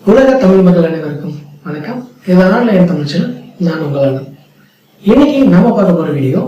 உலக தமிழ் மக்கள் அனைவருக்கும் வணக்கம். இது ஆன்லைன் தமிழ் சேனல். நான் உங்கள் அண்ணன். இன்னைக்கு நாம பார்க்க போற வீடியோ,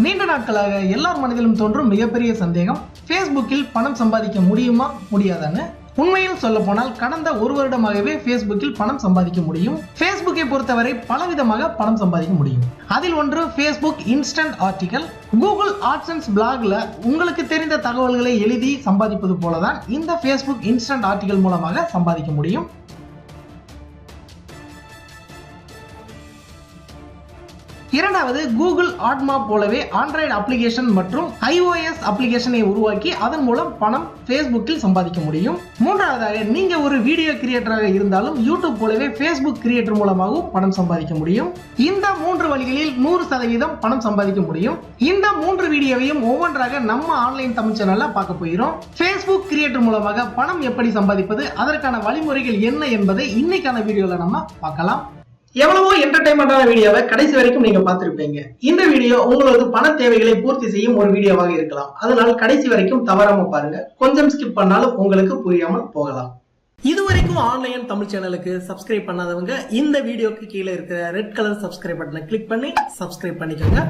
நீண்ட நாட்களாக எல்லார் மனதிலும் தோன்றும் மிகப்பெரிய சந்தேகம், ஃபேஸ்புக்கில் பணம் சம்பாதிக்க முடியுமா முடியாதான்னு. உண்மையில் சொல்ல போனால் கடந்த ஒரு வருடமாகவே ஃபேஸ்புக்கில் பணம் சம்பாதிக்க முடியும். ஃபேஸ்புக்கை பொறுத்தவரை பலவிதமாக பணம் சம்பாதிக்க முடியும். அதில் ஒன்று ஃபேஸ்புக் இன்ஸ்டன்ட் ஆர்டிகல். கூகுள் ஆட்சன்ஸ் பிளாக்ல உங்களுக்கு தெரிந்த தகவல்களை எழுதி சம்பாதிப்பது போலதான் இந்த ஃபேஸ்புக் இன்ஸ்டன்ட் ஆர்டிகல் மூலமாக சம்பாதிக்க முடியும். இரண்டாவது, கூகுள் ஆட்மாப் போலவே ஆண்ட்ராய்டு அப்ளிகேஷன் மற்றும் iOS அப்ளிகேஷனை உருவாக்கி அதன் மூலம் பணம் ஃபேஸ்புக்கில் சம்பாதிக்க முடியும். மூன்றாவதாக, நீங்க ஒரு வீடியோ கிரியேட்டராக இருந்தாலும் யூடியூப் போலவே ஃபேஸ்புக் கிரியேட்டர் மூலமாகவும் பணம் சம்பாதிக்க முடியும். இந்த 3 வழிகளில் 100% பணம் சம்பாதிக்க முடியும். இந்த 3 வீடியோவையும் ஒவ்வொன்றாக நம்ம ஆன்லைன் தமிழ் சேனல்ல பார்க்க போகிறோம். ஃபேஸ்புக் கிரியேட்டர் மூலமாக பணம் எப்படி சம்பாதிப்பது, அதற்கான வழிமுறைகள் என்ன என்பதை இன்னைக்கான வீடியோல நம்ம பார்க்கலாம். எவ்வளவோ என்டர்டைன்மெண்டான வீடியோவை கடைசி வரைக்கும் நீங்க பார்த்திருப்பீங்க. இந்த வீடியோ உங்களது பண தேவைகளை பூர்த்தி செய்யும் ஒரு வீடியோவாக இருக்கலாம். அதனால் கடைசி வரைக்கும் தவறாம பாருங்க. கொஞ்சம் ஸ்கிப் பண்ணாலும் உங்களுக்கு புரியாமல் போகலாம். இதுவரைக்கும் ஆன்லைன் தமிழ் சேனலுக்கு சப்ஸ்கிரைப் பண்ணாதவங்க இந்த வீடியோக்கு கீழே இருக்கிற ரெட் கலர் சப்ஸ்கிரைப் பட்டனை கிளிக் பண்ணி சப்ஸ்கிரைப் பண்ணிக்கோங்க.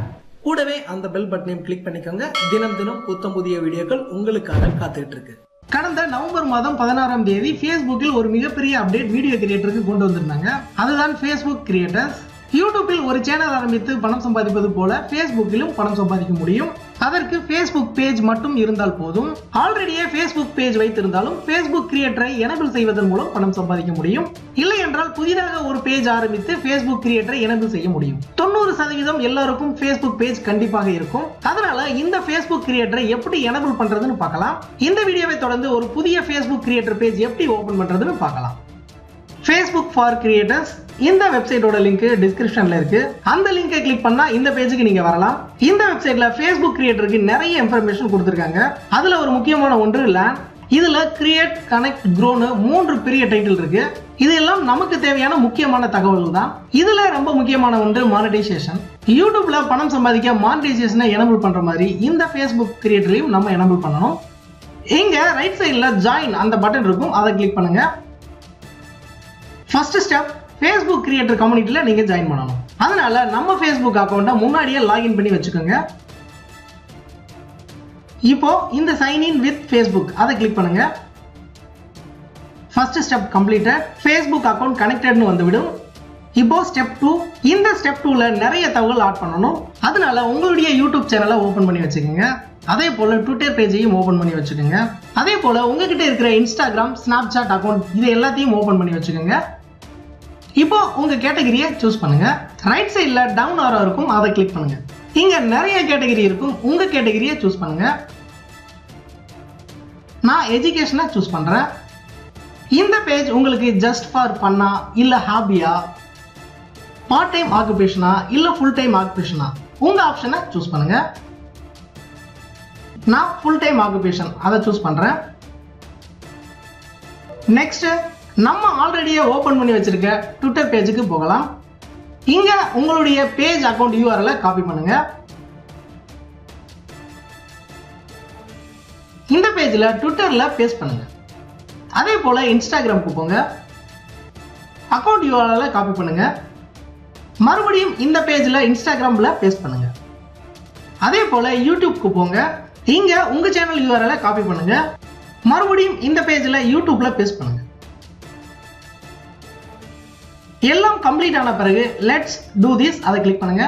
கூடவே அந்த பெல் பட்டனையும் கிளிக் பண்ணிக்கோங்க. தினம் தினம் புத்தம் புதிய வீடியோக்கள் உங்களுக்காக காத்துட்டு இருக்கு. கடந்த நவம்பர் மாதம் 16ஆம் தேதி ஃபேஸ்புக்கில் ஒரு மிகப்பெரிய அப்டேட் வீடியோ கிரியேட்டருக்கு கொண்டு வந்திருந்தாங்க. அதுதான் ஃபேஸ்புக் கிரியேட்டர்ஸ். யூடியூபில் ஒரு சேனல் ஆரம்பித்து பணம் சம்பாதிப்பது போல ஃபேஸ்புக்கிலும் பணம் சம்பாதிக்க முடியும். அதற்கு ஃபேஸ்புக் பேஜ் மட்டும் இருந்தால் போதும். ஆல்ரெடியே ஃபேஸ்புக் பேஜ் வைத்திருந்தாலும் ஃபேஸ்புக் கிரியேட்டரை எனேபிள் செய்வதன் மூலம் பணம் சம்பாதிக்க முடியும். இல்லை என்றால் புதிதாக ஒரு பேஜ் ஆரம்பித்து ஃபேஸ்புக் கிரியேட்டரை எனேபிள் செய்ய முடியும். 90% எல்லாருக்கும் ஃபேஸ்புக் பேஜ் கண்டிப்பாக இருக்கும். அதனால இந்த ஃபேஸ்புக் கிரியேட்டரை எப்படி எனேபிள் பண்றதுன்னு பார்க்கலாம். இந்த வீடியோவை தொடர்ந்து ஒரு புதிய ஃபேஸ்புக் கிரியேட்டர் பேஜ் எப்படி ஓபன் பண்றதுன்னு பார்க்கலாம். ஃபேஸ்புக் ஃபார் கிரியேட்டர்ஸ் இந்த வெப்சைட்டோட லிங்க் டிஸ்கிரிப்ஷன்ல இருக்கு. அந்த லிங்கை கிளிக் பண்ணா இந்த பேஜுக்கு நீங்க வரலாம். இந்த வெப்சைட்ல ஃபேஸ்புக் கிரியேட்டருக்கு நிறைய இன்ஃபர்மேஷன் கொடுத்திருக்காங்க. அதுல ஒரு முக்கியமான ஒன்று லேன். இதுல கிரியேட், கனெக்ட், க்ரோன்னு 3 பெரிய டைட்டில் இருக்கு. இதெல்லாம் நமக்கு தேவையான முக்கியமான தகவல்கள் தான். இதுல ரொம்ப முக்கியமான ஒன்று மானிட்டைசேஷன். யூடியூப்ல பணம் சம்பாதிக்க மானிட்டைசேஷனை எனேபிள் பண்ற மாதிரி இந்த ஃபேஸ்புக் கிரியேட்டரையும் நம்ம எனேபிள் பண்ணணும். இங்க ரைட் சைடுல ஜாயின் அந்த பட்டன் இருக்கும். அதை கிளிக் பண்ணுங்க. ஃபர்ஸ்ட் ஸ்டெப், ஃபேஸ்புக் கிரியேட்டர் கம்யூனிட்டில நீங்க ஜாயின் பண்ணணும். அதனால நம்ம ஃபேஸ்புக் அக்கவுண்ட்டை முன்னாடியே லாகின் பண்ணி வச்சுக்கோங்க. இப்போ இந்த சைன் இன் வித் ஃபேஸ்புக் அதை கிளிக் பண்ணுங்க. First step completed. Facebook account கனெக்டட்னு வந்துவிடும். இப்போ ஸ்டெப் 2. இந்த ஸ்டெப் 2ல நிறைய தகவல் ஆட் பண்ணணும். அதனால உங்களுடைய யூடியூப் சேனலை ஓபன் பண்ணி வச்சுக்கோங்க. அதே போல ட்விட்டர் பேஜையும் ஓபன் பண்ணி வச்சுக்கோங்க. அதே போல உங்ககிட்ட இருக்கிற இன்ஸ்டாகிராம், ஸ்னாப்சாட் அக்கவுண்ட் இது எல்லாத்தையும் ஓபன் பண்ணி வச்சுக்கோங்க. இப்போ உங்க கேட்டகரியை சூஸ் பண்ணுங்க. ரைட் சைடுல டவுன் ஆரோ இருக்கும். அதை கிளிக் பண்ணுங்க. இங்க நிறைய கேட்டகரி இருக்கும். உங்க கேட்டகரியை சூஸ் பண்ணுங்க. நான் எஜுகேஷனை சூஸ் பண்றேன். இந்த பேஜ் உங்களுக்கு ஜஸ்ட் ஃபார் ஃபன்னா, இல்ல ஹாபியா, பார்ட் டைம் ஆக்குபேஷனா, இல்ல ஃபுல் டைம் ஆக்குபேஷனா, உங்க ஆப்ஷனை சூஸ் பண்ணுங்க. நான் ஃபுல் டைம் ஆக்குபேஷன் அதை சூஸ் பண்றேன். நெக்ஸ்ட், நம்ம ஆல்ரெடியே ஓபன் பண்ணி வச்சிருக்க ட்விட்டர் பேஜுக்கு போகலாம். இங்க உங்களுடைய பேஜ் அக்கவுண்ட் URL காப்பி பண்ணுங்க. இந்த பேஜ்ல ட்விட்டர்ல பேஸ்ட் பண்ணுங்க. அதே போல இன்ஸ்டாகிராமுக்கு போங்க. அக்கவுண்ட் URL காப்பி பண்ணுங்க. மறுபடியும் இந்த பேஜ்ல இன்ஸ்டாகிராம்ல பேஸ்ட் பண்ணுங்க. அதே போல யூடியூப்க்கு போங்க. இங்க உங்க சேனல் URL காப்பி பண்ணுங்க. மறுபடியும் இந்த பேஜ்ல யூடியூப்ல பேஸ்ட் பண்ணுங்க. எல்லாம் கம்ப்ளீட் ஆன பிறகு லெட்ஸ் டூ திஸ் அதை கிளிக் பண்ணுங்க.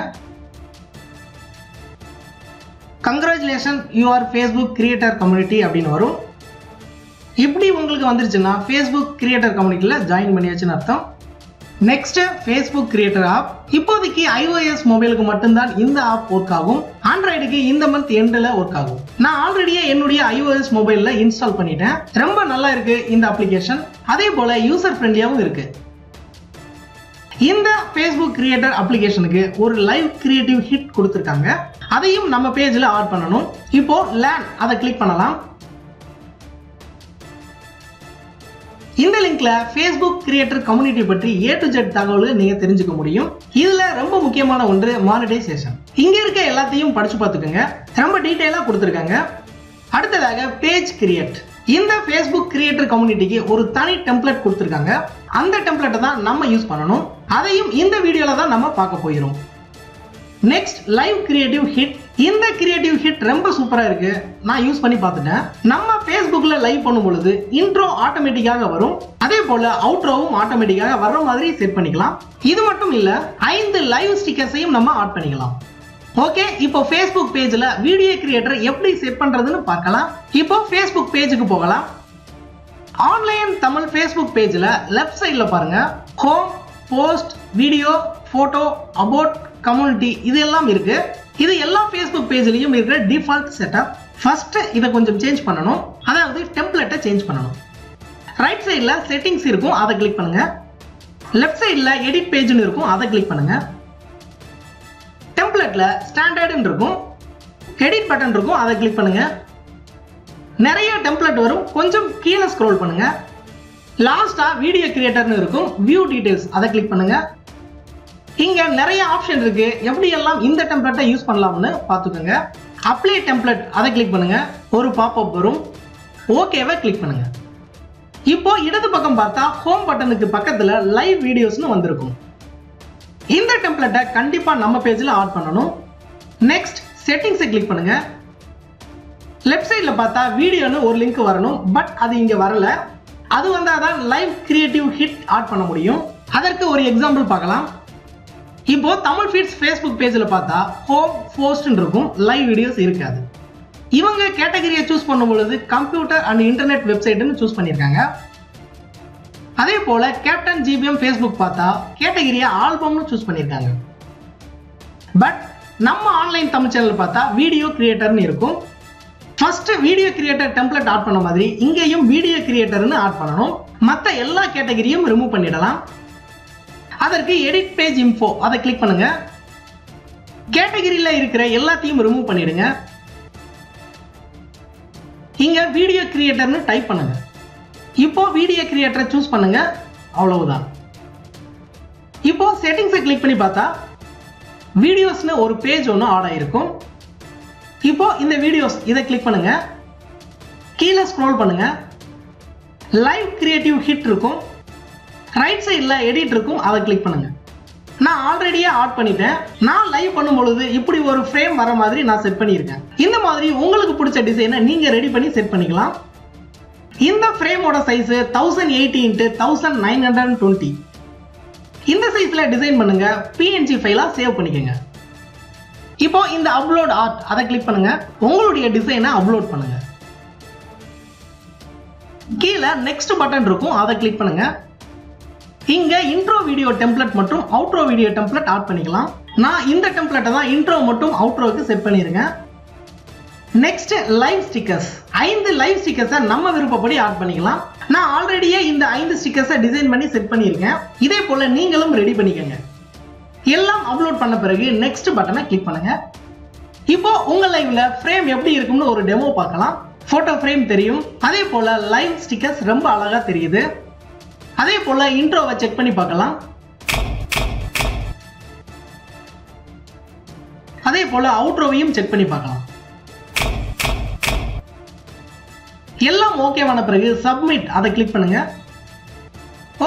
Congratulation, you are Facebook creator community அப்படின்னு வரும். இப்படி உங்களுக்கு வந்துருச்சுன்னா ஃபேஸ்புக் கிரியேட்டர் கம்யூனிட்டில ஜாயின் பண்ணியாச்சுன்னு அர்த்தம். Next, Facebook creator app. இப்போதைக்கு iOS மொபைலுக்கு மட்டும்தான் இந்த ஆப் ஒர்க் ஆகும். ஆண்ட்ராய்டுக்கு இந்த மந்த் எண்ட்ல ஒர்க் ஆகும். நான் ஆல்ரெடியே என்னுடைய iOS மொபைல்ல இன்ஸ்டால் பண்ணிட்டேன். ரொம்ப நல்லா இருக்கு இந்த அப்ளிகேஷன். அதே போல யூசர் ஃப்ரெண்ட்லியாவும் இருக்கு. இந்த ஃபேஸ்புக் கிரியேட்டர் அப்ளிகேஷனுக்கு ஒரு லைவ் கிரியேட்டிவ் ஹிட் கொடுத்திருக்காங்க. அதையும் நம்ம பேஜ்ல ஆட் பண்ணணும். இப்போ லேர்ன் அதை கிளிக் பண்ணலாம். இந்த லிங்க்ல ஃபேஸ்புக் கிரியேட்டர் கம்யூனிட்டி பற்றி A to Z தகவல்கள் நீங்க தெரிஞ்சுக்க முடியும். இதுல ரொம்ப முக்கியமான ஒன்று மானிட்டைசேஷன். இங்க இருக்க எல்லாத்தையும் படிச்சு பார்த்துக்கோங்க. ரொம்ப டீடைலா கொடுத்திருக்காங்க. அடுத்ததாக பேஜ் கிரியேட். இந்த Facebook கிரியேட்டர் கம்யூனிட்டிக்கு ஒரு தனி டெம்ப்ளேட் கொடுத்திருக்காங்க. அந்த டெம்ப்ளேட்டை தான் நம்ம யூஸ் பண்ணணும். அதையும் இந்த வீடியோல தான் நம்ம பார்க்க போகிறோம். Next live creative hit. இந்த கிரியேட்டிவ் ஹிட் ரொம்ப சூப்பரா இருக்கு. நான் யூஸ் பண்ணி பார்த்துட்டேன். நம்ம Facebookல லைவ் பண்ணும் பொழுது இன்ட்ரோ ஆட்டோமேட்டிக்காக வரும். அதே போல அவுட்ரோவும் ஆட்டோமேட்டிக்காக வர்ற மாதிரி செட் பண்ணிக்கலாம். இது மட்டும் இல்ல 5 லைவ் ஸ்டிக்கர்ஸையும் நம்ம ஆட் பண்ணிக்கலாம். ஓகே, இப்போ Facebook பேஜ்ல வீடியோ கிரியேட்டர் எப்படி செட் பண்றதுன்னு பார்க்கலாம். இப்போ Facebook பேஜுக்கு போகலாம். ஆன்லைன் தமிழ் Facebook பேஜ்ல லெஃப்ட் சைடுல பாருங்க, home, post, video, photo, about, community இது எல்லாம் இருக்கு. இது எல்லா Facebook பேஜ்லயும் இருக்கிற டிஃபால்ட் செட்டப். ஃபர்ஸ்ட் இதை கொஞ்சம் சேஞ்ச் பண்ணணும். அதாவது டெம்ப்ளேட்டை சேஞ்ச் பண்ணணும். ரைட் சைடுல செட்டிங்ஸ் இருக்கும், அதை கிளிக் பண்ணுங்க. லெஃப்ட் சைடுல எடிட் பேஜ்னு இருக்கும், அதை கிளிக் பண்ணுங்க. டெம்ப்ளேட்ல ஸ்டாண்டர்ட்னு இருக்கும், எடிட் பட்டன் இருக்கும், அதை கிளிக் பண்ணுங்க. நிறைய டெம்ப்ளேட் வரும், கொஞ்சம் கீழே ஸ்க்ரோல் பண்ணுங்க. லாஸ்டா வீடியோ கிரியேட்டர்னு இருக்கும், வியூ டீடைல்ஸ் அதை கிளிக் பண்ணுங்க. இங்க நிறைய ஆப்ஷன் இருக்கு, எப்படி எல்லாம் இந்த டெம்ப்ளேட்டை யூஸ் பண்ணலாம்னு பார்த்துக்கோங்க. அப்ளை டெம்ப்ளேட் அதை கிளிக் பண்ணுங்க. ஒரு பாப்அப் வரும், ஓகேவை கிளிக் பண்ணுங்க. இப்போ இடது பக்கம் பார்த்தா ஹோம் பட்டனுக்கு பக்கத்துல லைவ் வீடியோஸ்னு வந்திருக்கும். இந்த டெம்ப்ளேட்டை கண்டிப்பா நம்ம பேஜ்ல ஆட் பண்ணணும். நெக்ஸ்ட் செட்டிங்ஸை கிளிக் பண்ணுங்க. லெஃப்ட் சைடுல பார்த்தா வீடியோன்னு ஒரு லிங்க் வரணும், பட் அது இங்க வரல. அது வந்தாதான் லைவ் கிரியேட்டிவ் ஹிட் ஆட் பண்ண முடியும். அதற்கு ஒரு எக்ஸாம்பிள் பார்க்கலாம். இப்போ தமிழ் ஃபீட்ஸ் Facebook பேஜ்ல பார்த்தா ஹோம், போஸ்ட்னு இருக்கும், லைவ் வீடியோஸ் இருக்காது. இவங்க கேட்டகரியை சூஸ் பண்ணும் பொழுது கம்ப்யூட்டர் அண்ட் இன்டர்நெட் வெப்சைட்னு சூஸ் பண்ணியிருக்காங்க. அதே போல கேப்டன் GBM Facebook பார்த்தா கேட்டகரியை ஆல்பம்னு சூஸ் பண்ணியிருக்காங்க. பட் நம்ம ஆன்லைன் தமிழ் சேனல் பார்த்தா வீடியோ கிரியேட்டர்னு இருக்கும். First video creator template add பண்ண மாதிரி இங்கேயும் வீடியோ கிரியேட்டர்னு ஆட் பண்ணணும். மற்ற எல்லா கேட்டகரியும் ரிமூவ் பண்ணிடலாம். அதற்கு எடிட் பேஜ் இன்ஃபோ அதை கிளிக் பண்ணுங்க. கேட்டகரியில இருக்கிற எல்லாத்தையும் ரிமூவ் பண்ணிடுங்க. இங்க வீடியோ கிரியேட்டர்னு டைப் பண்ணுங்க. இப்போ வீடியோ கிரியேட்டரை சூஸ் பண்ணுங்க, அவ்வளவுதான். இப்போ செட்டிங்ஸை கிளிக் பண்ணி பார்த்தா வீடியோஸ்னு ஒரு பேஜ் ஒன்று ஆட் ஆயிருக்கும். இப்போ இந்த வீடியோஸ் இதை கிளிக் பண்ணுங்க. கீழே ஸ்க்ரோல் பண்ணுங்க. லைவ் கிரியேட்டிவ் ஹிட் இருக்கும். ரைட் சைடுல எடிட் இருக்கும், அதை கிளிக் பண்ணுங்க. நான் ஆல்ரெடியே ஆட் பண்ணிட்டேன். நான் லைவ் பண்ணும் பொழுது இப்படி ஒரு ஃப்ரேம் வர மாதிரி நான் செட் பண்ணியிருக்கேன். இந்த மாதிரி உங்களுக்கு பிடிச்ச டிசைனை நீங்க ரெடி பண்ணி செட் பண்ணிக்கலாம். இந்த ஃப்ரேமோட சைஸ் 1080 x 1920. இந்த சைஸ்ல டிசைன் பண்ணுங்க, PNG ஃபைலா சேவ் பண்ணிக்கங்க. இப்போ இந்த அப்லோட் ஆர்ட் அதை கிளிக் பண்ணுங்க. உங்களுடைய டிசைனை அப்லோட் பண்ணுங்க. கீழே நெக்ஸ்ட் பட்டன் இருக்கும், அதை கிளிக் பண்ணுங்க. இங்க இன்ட்ரோ வீடியோ டெம்ப்ளேட் மற்றும் அவுட்ரோ வீடியோ டெம்ப்ளேட் ஆட் பண்ணிக்கலாம். நான் இந்த டெம்ப்ளேட்டை தான் இன்ட்ரோ மற்றும் அவுட்ரோக்கு செட் பண்ணிருக்கேன். Next live stickers. 5 லைவ் ஸ்டிக்கர்ஸை நம்ம விருப்பப்படி ஆட் பண்ணிக்கலாம். நான் ஆல்ரெடியே இந்த 5 ஸ்டிக்கர்ஸை டிசைன் பண்ணி செட் பண்ணியிருக்கேன். இதே போல நீங்களும் ரெடி பண்ணிக்கங்க. எல்லாம் அப்லோட் பண்ண பிறகு நெக்ஸ்ட் பட்டனை கிளிக் பண்ணுங்க. இப்போ உங்க லைவ்ல ஃப்ரேம் எப்படி இருக்கும்னு ஒரு டெமோ பார்க்கலாம். போட்டோ ஃப்ரேம் தெரியும், அதே போல லைவ் ஸ்டிக்கர்ஸ் ரொம்ப அழகா தெரியுது. அதே போல இன்ட்ரோவை செக் பண்ணி பார்க்கலாம். அதே போல அவுட்ரோவையும் செக் பண்ணி பார்க்கலாம். எல்லாம் ஓகேவான பிறகு சப்மிட் அதை கிளிக் பண்ணுங்க.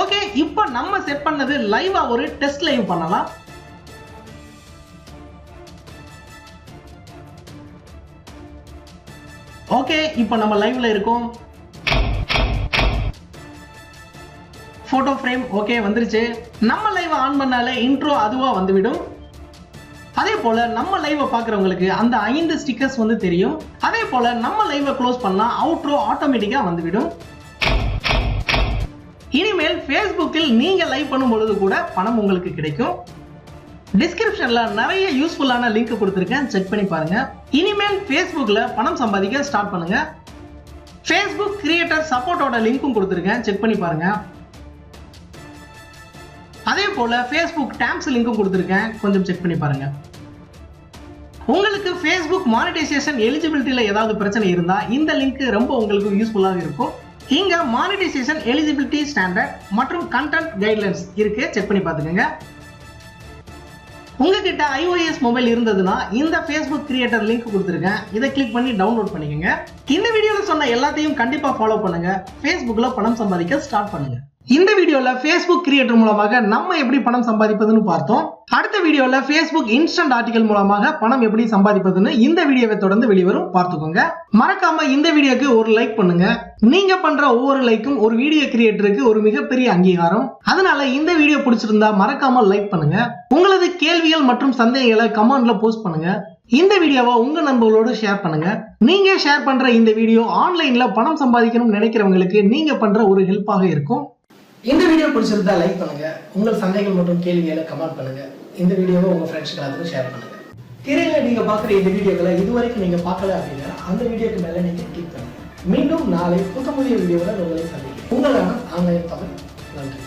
ஓகே, இப்போ நம்ம செட் பண்ணது லைவா ஒரு டெஸ்ட் லைவ் பண்ணலாம். ஓகே, இப்போ நம்ம லைவ்ல இருக்கோம். போட்டோ ஃப்ரேம் ஓகே வந்துருச்சு. நம்ம லைவ் ஆன் பண்ணாலே இன்ட்ரோ அதுவா வந்துவிடும். அதே போல நம்ம லைவை பார்க்குறவங்களுக்கு அந்த 5 ஸ்டிக்கர்ஸ் வந்து தெரியும். அதே போல நம்ம லைவை க்ளோஸ் பண்ணா அவுட்ரோ ஆட்டோமேட்டிக்கா வந்துவிடும். இனிமேல் Facebookல் நீங்க லைவ் பண்ணும் பொழுது கூட பணம் உங்களுக்கு கிடைக்கும். டிஸ்கிரிப்ஷன்ல நிறைய யூஸ்ஃபுல்லான லிங்க் கொடுத்துருக்கேன், செக் பண்ணி பாருங்க. இனிமேல் Facebookல பணம் சம்பாதிக்க ஸ்டார்ட் பண்ணுங்க. Facebook கிரியேட்டர் சப்போர்ட்டோட லிங்க்கும் கொடுத்துருக்கேன், செக் பண்ணி பாருங்க. அதே போல Facebook டாம்ஸ் லிங்க்கும் கொடுத்துருக்கேன், கொஞ்சம் செக் பண்ணி பாருங்க. உங்களுக்கு Facebook மானிட்டைசேஷன் எலிஜிபிலிட்டியில ஏதாவது பிரச்சனை இருந்தா இந்த லிங்க் ரொம்ப உங்களுக்கு யூஸ்ஃபுல்லாக இருக்கும். இங்க மானிட்டைசேஷன் எலிஜிபிலிட்டி ஸ்டாண்டர்ட் மற்றும் கண்டென்ட் கைட்லைன்ஸ் இருக்கு, செக் பண்ணி பார்த்துக்கோங்க. உங்ககிட்ட iOS மொபைல் இருந்ததுன்னா இந்த Facebook கிரியேட்டர் லிங்க் கொடுத்துருக்கேன், இதை கிளிக் பண்ணி டவுன்லோட் பண்ணிக்கோங்க. இந்த வீடியோல சொன்ன எல்லாத்தையும் கண்டிப்பா ஃபாலோ பண்ணுங்க. Facebookல பணம் சம்பாதிக்க ஸ்டார்ட் பண்ணுங்க. இந்த வீடியோல Facebook கிரியேட்டர் மூலமாக நம்ம எப்படி பணம் சம்பாதிப்பதுன்னு பார்த்தோம். அடுத்த வீடியோல Facebook இன்ஸ்டன்ட் ஆர்டிகல் மூலமாக பணம் எப்படி சம்பாதிப்பதுன்னு இந்த வீடியோவை தொடர்ந்து வெளிவரும், பார்த்துக்கோங்க. மறக்காம இந்த வீடியோக்கு ஒரு லைக் பண்ணுங்க. நீங்க பண்ற ஒவ்வொரு லைக்கும் ஒரு வீடியோ கிரியேட்டருக்கு ஒரு மிகப்பெரிய அங்கீகாரம். அதனால இந்த வீடியோ பிடிச்சிருந்தா மறக்காம லைக் பண்ணுங்க. உங்களது கேள்விகள் மற்றும் சந்தேகங்களை கமெண்ட்ல போஸ்ட் பண்ணுங்க. இந்த வீடியோவை உங்க நண்பர்களோடு ஷேர் பண்ணுங்க. நீங்க ஷேர் பண்ற இந்த வீடியோ ஆன்லைன்ல பணம் சம்பாதிக்கணும்னு நினைக்கிறவங்களுக்கு நீங்க பண்ற ஒரு ஹெல்ப்பாக இருக்கும். இந்த வீடியோ பிடிச்சிருந்தா லைக் பண்ணுங்க. உங்கள் சந்தேகங்கள் மற்றும் கேள்விகளை கமெண்ட் பண்ணுங்க. இந்த வீடியோவை உங்க ஃப்ரெண்ட்ஸ்க்கு எல்லாத்துக்கும் ஷேர் பண்ணுங்க. திரையில நீங்க பாக்குற இந்த வீடியோக்களை இதுவரைக்கும் நீங்க பார்க்கல அப்படின்னா அந்த வீடியோக்கு மேல நீங்க கிளிக் பண்ணுங்க. மீண்டும் நாளை புதிய வீடியோவில் உங்களை சந்திக்கிறேன். உங்களான ஆன்லைன் தமிழ். நன்றி.